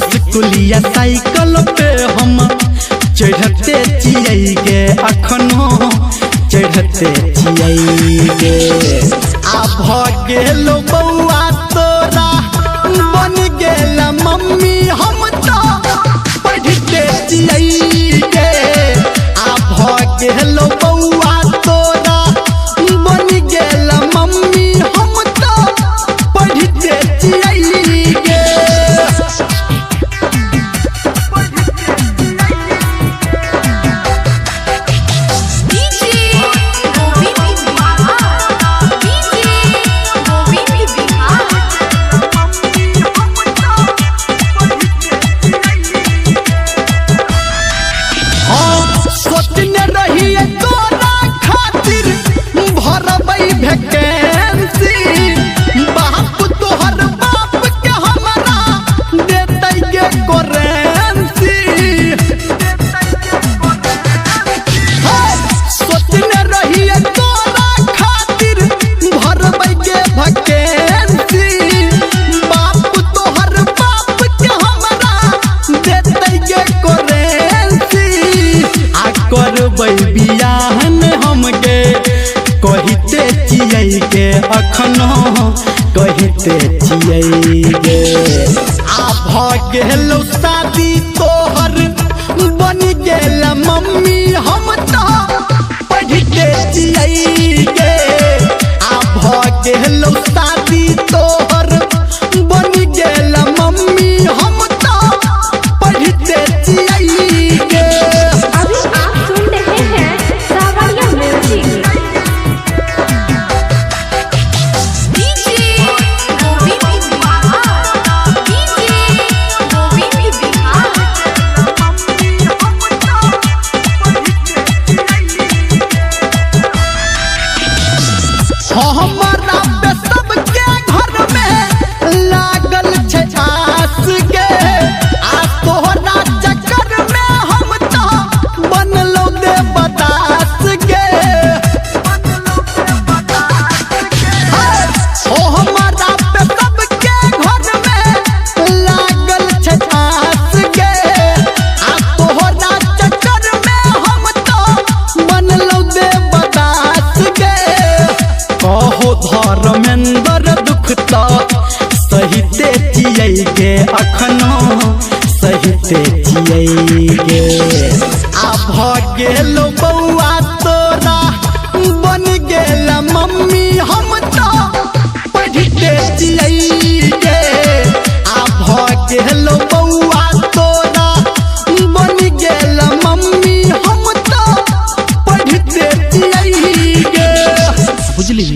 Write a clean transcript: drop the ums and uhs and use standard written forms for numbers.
स्कूलिया साइकिल पे हम चढ़ते चियै गे अखनो चढ़ते चियै गे आ भ गेलो बौआ तोरा बन गेल मम्मी हम तो पढ़ते चियै गे आ भ गेलो बौआ तोरा बन गेल मम्मी हम तो पढ़ते चियै गे। बियाहन हम गे कहते चियै गे अखनो कहते चियै गे आ भ गेलो शादी तोहर बन गेल मम्मी हम तो पढ़ते चियै गे आ भ गेलो शादी तोहर बन गेल मम्मी हम तो पढ़ते चियै गे। हमारा पे सबके घर में लागल छे आस गे आ तोहरा चक्कर में हम तो बनलो दे बतास गे ओ हमारा पे सबके घर में लागल छे आस गे आ तोहरा चक्कर में हम तो बनलो दे बतास गे। कहो धर्मेंद्र दुख तो सहिते चियै गे अखनो सहिते चियै गे आ भ गेलो बौआ तोरा बन गेल मम्मी हम तो पढ़ते चियै गे आ भ गेलो बौआ तोरा बन गेल मम्मी हम तो पढ़ते चियै गे। बुझली?